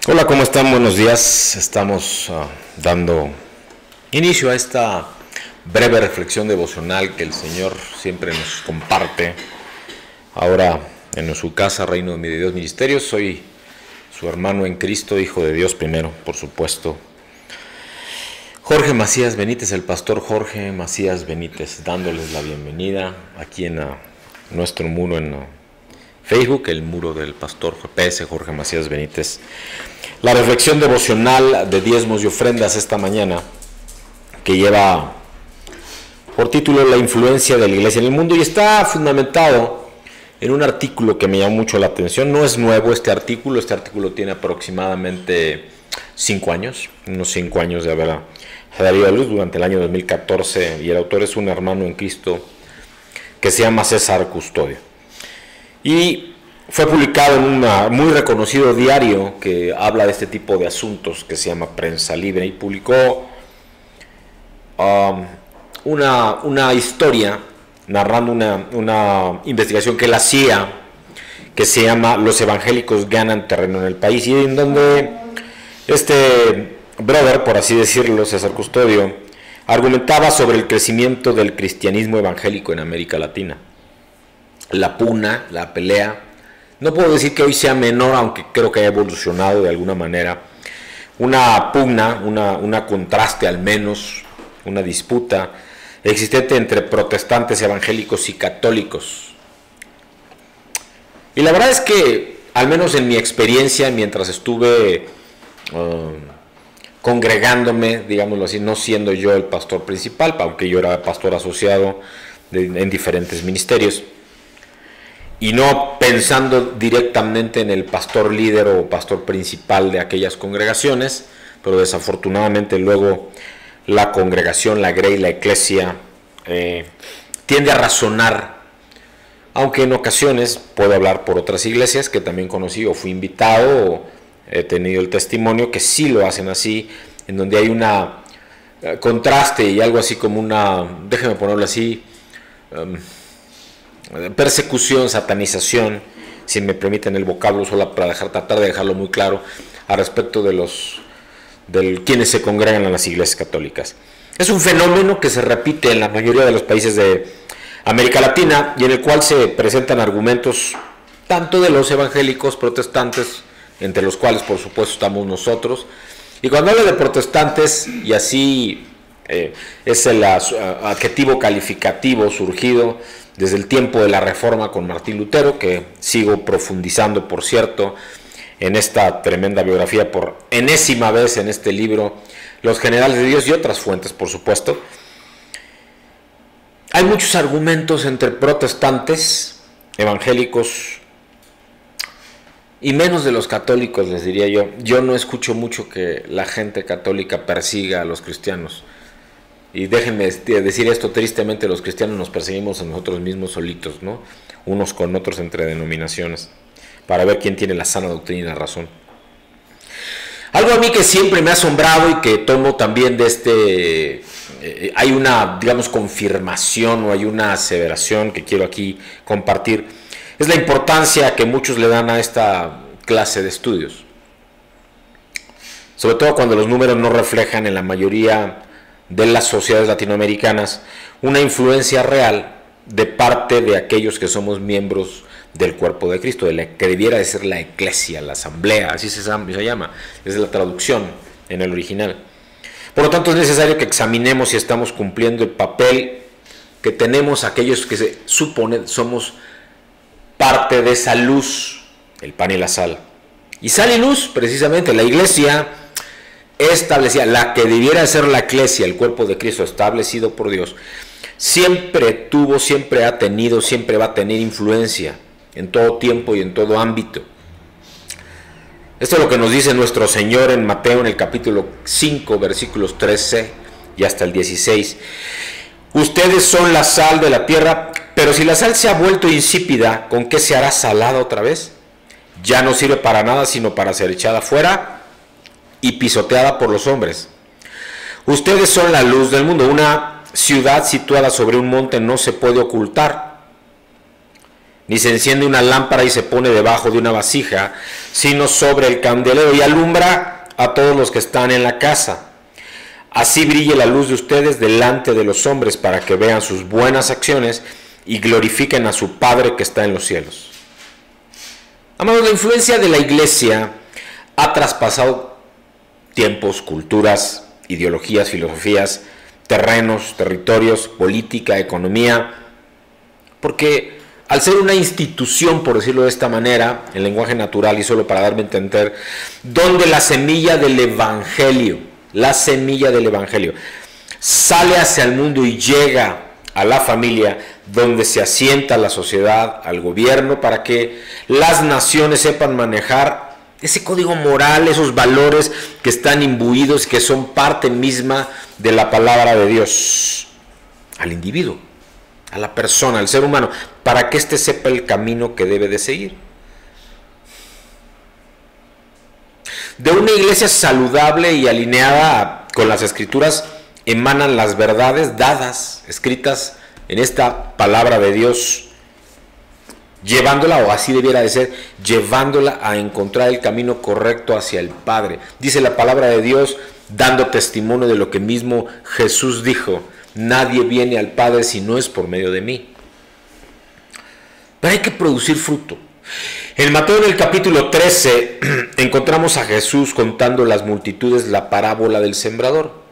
Hola, ¿cómo están? Buenos días. Estamos dando inicio a esta breve reflexión devocional que el Señor siempre nos comparte. Ahora en su casa, Reino de Dios Ministerios, soy su hermano en Cristo, hijo de Dios primero, por supuesto. Jorge Macías Benítez, el pastor Jorge Macías Benítez, dándoles la bienvenida aquí en nuestro muro en Facebook, el muro del pastor PS Jorge Macías Benítez. La reflexión devocional de diezmos y ofrendas esta mañana, que lleva por título La influencia de la iglesia en el mundo, y está fundamentado en un artículo que me llamó mucho la atención. No es nuevo este artículo tiene aproximadamente 5 años, unos 5 años de haber salido a luz durante el año 2014, y el autor es un hermano en Cristo que se llama César Custodio. Y fue publicado en un muy reconocido diario que habla de este tipo de asuntos, que se llama Prensa Libre, y publicó una historia narrando una investigación que él hacía, que se llama Los evangélicos ganan terreno en el país, y en donde este brother, por así decirlo, César Custodio, argumentaba sobre el crecimiento del cristianismo evangélico en América Latina. La pugna, la pelea, no puedo decir que hoy sea menor, aunque creo que ha evolucionado de alguna manera. Una pugna, una contraste al menos, una disputa existente entre protestantes, evangélicos y católicos. Y la verdad es que, al menos en mi experiencia, mientras estuve congregándome, digámoslo así, no siendo yo el pastor principal, aunque yo era pastor asociado en diferentes ministerios, y no pensando directamente en el pastor líder o pastor principal de aquellas congregaciones, pero desafortunadamente luego la congregación, la grey, la eclesia, tiende a razonar, aunque en ocasiones puedo hablar por otras iglesias que también conocí o fui invitado o he tenido el testimonio que sí lo hacen así, en donde hay una contraste y algo así como déjeme ponerlo así, persecución, satanización, si me permiten el vocablo, solo para tratar de dejarlo muy claro, al respecto de quienes se congregan en las iglesias católicas. Es un fenómeno que se repite en la mayoría de los países de América Latina, y en el cual se presentan argumentos tanto de los evangélicos protestantes, entre los cuales por supuesto estamos nosotros. Y cuando hablo de protestantes, y así es el adjetivo calificativo surgido desde el tiempo de la Reforma con Martín Lutero, que sigo profundizando, por cierto, en esta tremenda biografía por enésima vez en este libro, Los Generales de Dios, y otras fuentes, por supuesto. Hay muchos argumentos entre protestantes, evangélicos, y menos de los católicos, les diría yo. Yo no escucho mucho que la gente católica persiga a los cristianos. Y déjenme decir esto, tristemente los cristianos nos perseguimos a nosotros mismos solitos, ¿no? Unos con otros entre denominaciones, para ver quién tiene la sana doctrina y la razón. Algo a mí que siempre me ha asombrado y que tomo también de hay una, digamos, confirmación o hay una aseveración que quiero aquí compartir, es la importancia que muchos le dan a esta clase de estudios. Sobre todo cuando los números no reflejan en la mayoría de las sociedades latinoamericanas una influencia real de parte de aquellos que somos miembros del cuerpo de Cristo, de la que debiera de ser la eclesia, la asamblea, así se llama, es la traducción en el original. Por lo tanto, es necesario que examinemos si estamos cumpliendo el papel que tenemos aquellos que se supone somos parte de esa luz, el pan y la sal. Y sal y luz, precisamente, la iglesia establecida, la que debiera ser la eclesia, el cuerpo de Cristo establecido por Dios, siempre tuvo, siempre ha tenido, siempre va a tener influencia en todo tiempo y en todo ámbito. Esto es lo que nos dice nuestro Señor en Mateo, en el capítulo 5, versículos 13 y hasta el 16. Ustedes son la sal de la tierra, pero si la sal se ha vuelto insípida, ¿con qué se hará salada otra vez? Ya no sirve para nada, sino para ser echada fuera y pisoteada por los hombres. Ustedes son la luz del mundo. Una ciudad situada sobre un monte no se puede ocultar, ni se enciende una lámpara y se pone debajo de una vasija, sino sobre el candelero, y alumbra a todos los que están en la casa. Así brille la luz de ustedes delante de los hombres, para que vean sus buenas acciones y glorifiquen a su Padre que está en los cielos. Amados, la influencia de la iglesia ha traspasado tiempos, culturas, ideologías, filosofías, terrenos, territorios, política, economía, porque al ser una institución, por decirlo de esta manera, en lenguaje natural y solo para darme a entender, donde la semilla del evangelio sale hacia el mundo y llega a la familia, donde se asienta la sociedad, al gobierno, para que las naciones sepan manejar ese código moral, esos valores que están imbuidos, que son parte misma de la palabra de Dios, al individuo, a la persona, al ser humano, para que éste sepa el camino que debe de seguir. De una iglesia saludable y alineada con las Escrituras emanan las verdades dadas, escritas en esta palabra de Dios, llevándola, o así debiera de ser, llevándola a encontrar el camino correcto hacia el Padre. Dice la palabra de Dios, dando testimonio de lo que mismo Jesús dijo: nadie viene al Padre si no es por medio de mí. Pero hay que producir fruto. En Mateo, en el capítulo 13, encontramos a Jesús contando las multitudes la parábola del sembrador,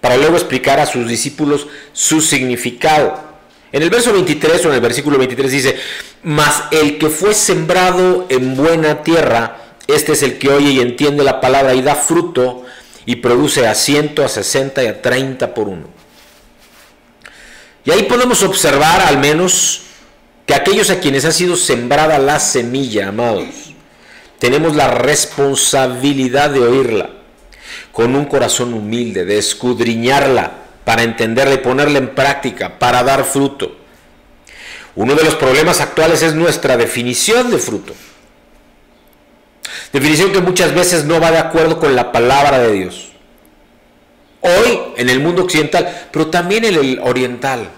para luego explicar a sus discípulos su significado. En el verso 23, o en el versículo 23 dice: mas el que fue sembrado en buena tierra, este es el que oye y entiende la palabra y da fruto, y produce a 100, a 60 y a 30 por uno. Y ahí podemos observar al menos que aquellos a quienes ha sido sembrada la semilla, amados, tenemos la responsabilidad de oírla con un corazón humilde, de escudriñarla para entenderla y ponerla en práctica, para dar fruto. Uno de los problemas actuales es nuestra definición de fruto. Definición que muchas veces no va de acuerdo con la palabra de Dios. Hoy en el mundo occidental, pero también en el oriental,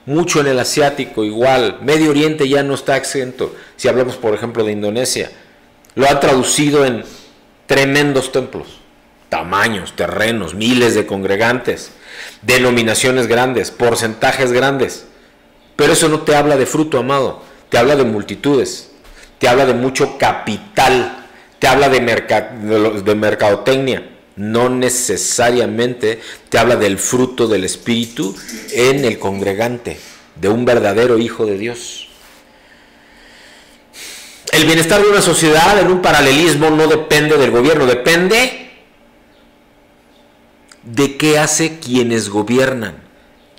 mucho en el asiático igual, Medio Oriente ya no está exento. Si hablamos por ejemplo de Indonesia, lo han traducido en tremendos templos, tamaños, terrenos, miles de congregantes, denominaciones grandes, porcentajes grandes. Pero eso no te habla de fruto, amado, te habla de multitudes, te habla de mucho capital, te habla de mercadotecnia, no necesariamente te habla del fruto del Espíritu en el congregante, de un verdadero hijo de Dios. El bienestar de una sociedad en un paralelismo no depende del gobierno, depende de qué hace quienes gobiernan,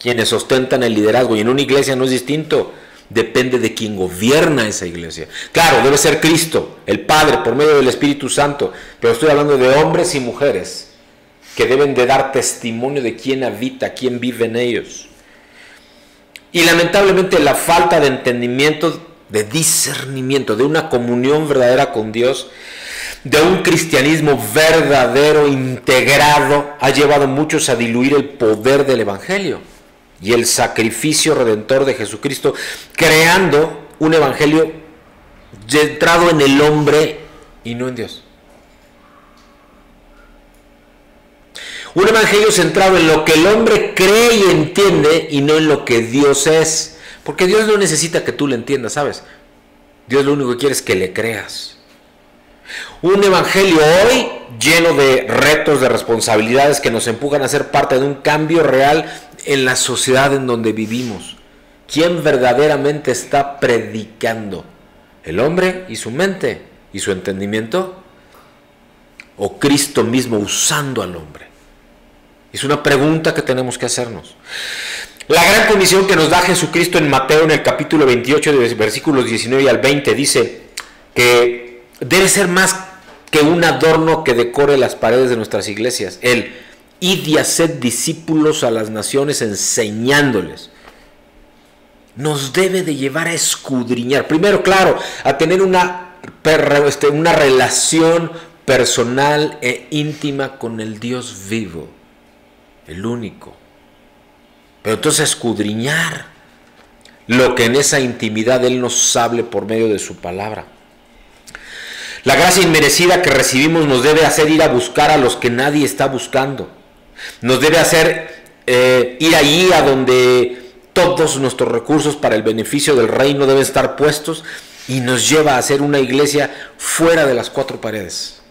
quienes ostentan el liderazgo. Y en una iglesia no es distinto, depende de quien gobierna esa iglesia. Claro, debe ser Cristo, el Padre, por medio del Espíritu Santo, pero estoy hablando de hombres y mujeres que deben de dar testimonio de quién habita, quién vive en ellos. Y lamentablemente la falta de entendimiento, de discernimiento, de una comunión verdadera con Dios, de un cristianismo verdadero, integrado, ha llevado a muchos a diluir el poder del Evangelio y el sacrificio redentor de Jesucristo, creando un evangelio centrado en el hombre y no en Dios. Un evangelio centrado en lo que el hombre cree y entiende y no en lo que Dios es. Porque Dios no necesita que tú le entiendas, ¿sabes? Dios lo único que quiere es que le creas. Un evangelio hoy lleno de retos, de responsabilidades que nos empujan a ser parte de un cambio real en la sociedad en donde vivimos. ¿Quién verdaderamente está predicando? ¿El hombre y su mente y su entendimiento? ¿O Cristo mismo usando al hombre? Es una pregunta que tenemos que hacernos. La gran comisión que nos da Jesucristo en Mateo, en el capítulo 28, de versículos 19 al 20, dice que debe ser más que un adorno que decore las paredes de nuestras iglesias. Él: id y haced discípulos a las naciones, enseñándoles. Nos debe de llevar a escudriñar. Primero, claro, a tener una relación personal e íntima con el Dios vivo, el único. Pero entonces escudriñar lo que en esa intimidad Él nos hable por medio de su palabra. La gracia inmerecida que recibimos nos debe hacer ir a buscar a los que nadie está buscando. Nos debe hacer ir allí a donde todos nuestros recursos para el beneficio del reino deben estar puestos, y nos lleva a hacer una iglesia fuera de las cuatro paredes.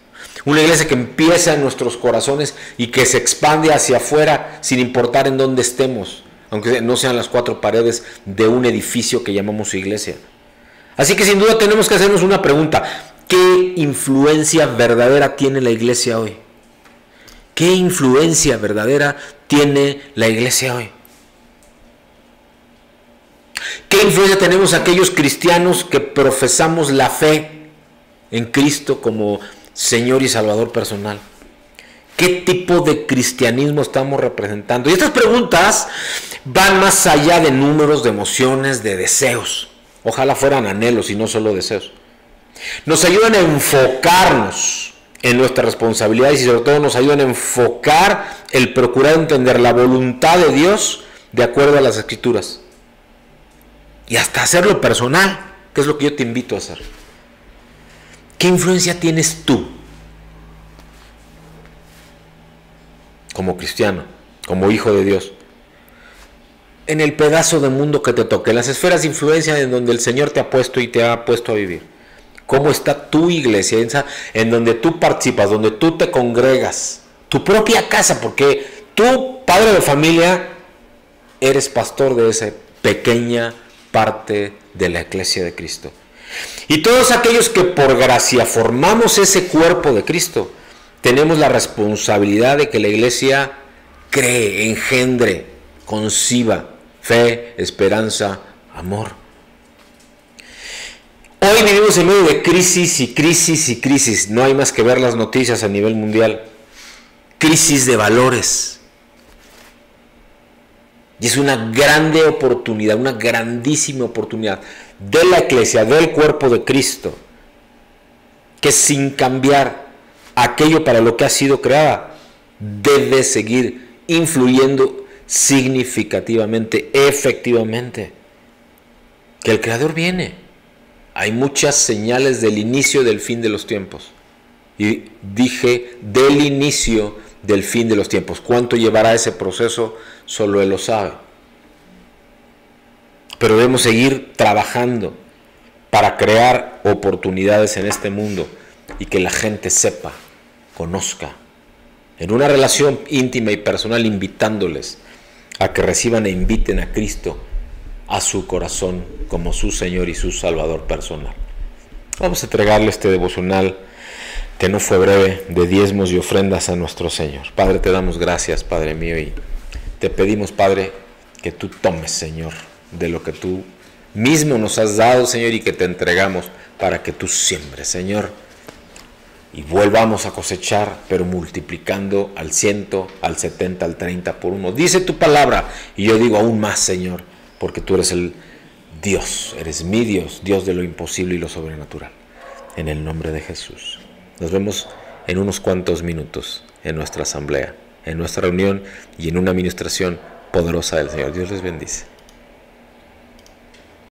Una iglesia que empieza en nuestros corazones y que se expande hacia afuera sin importar en dónde estemos, aunque no sean las cuatro paredes de un edificio que llamamos iglesia. Así que sin duda tenemos que hacernos una pregunta: ¿qué influencia verdadera tiene la iglesia hoy? ¿Qué influencia verdadera tiene la iglesia hoy? ¿Qué influencia tenemos aquellos cristianos que profesamos la fe en Cristo como Señor y Salvador personal? ¿Qué tipo de cristianismo estamos representando? Y estas preguntas van más allá de números, de emociones, de deseos. Ojalá fueran anhelos y no solo deseos. Nos ayudan a enfocarnos en nuestras responsabilidades y sobre todo nos ayudan a enfocar el procurar entender la voluntad de Dios de acuerdo a las Escrituras. Y hasta hacerlo personal, que es lo que yo te invito a hacer. ¿Qué influencia tienes tú como cristiano, como hijo de Dios, en el pedazo de mundo que te toque, en las esferas de influencia en donde el Señor te ha puesto y te ha puesto a vivir? ¿Cómo está tu iglesia, en donde tú participas, donde tú te congregas, tu propia casa? Porque tú, padre de familia, eres pastor de esa pequeña parte de la iglesia de Cristo. Y todos aquellos que por gracia formamos ese cuerpo de Cristo, tenemos la responsabilidad de que la iglesia cree, engendre, conciba fe, esperanza, amor. Hoy vivimos en medio de crisis y crisis y crisis. No hay más que ver las noticias a nivel mundial. Crisis de valores. Y es una grande oportunidad, una grandísima oportunidad de la iglesia, del cuerpo de Cristo, que sin cambiar aquello para lo que ha sido creada, debe seguir influyendo significativamente, efectivamente. Que el Creador viene. Hay muchas señales del inicio del fin de los tiempos. Y dije del inicio del fin de los tiempos. ¿Cuánto llevará ese proceso? Solo Él lo sabe. Pero debemos seguir trabajando para crear oportunidades en este mundo y que la gente sepa, conozca, en una relación íntima y personal, invitándoles a que reciban e inviten a Cristo a su corazón como su Señor y su Salvador personal. Vamos a entregarle este devocional que no fue breve, de diezmos y ofrendas a nuestro Señor. Padre, te damos gracias, Padre mío, y te pedimos, Padre, que tú tomes, Señor, de lo que tú mismo nos has dado, Señor, y que te entregamos para que tú siembres, Señor, y volvamos a cosechar, pero multiplicando al 100, al 70, al 30 por uno. Dice tu palabra, y yo digo aún más, Señor, porque tú eres el Dios, eres mi Dios, Dios de lo imposible y lo sobrenatural. En el nombre de Jesús. Nos vemos en unos cuantos minutos en nuestra asamblea, en nuestra reunión y en una administración poderosa del Señor. Dios les bendice.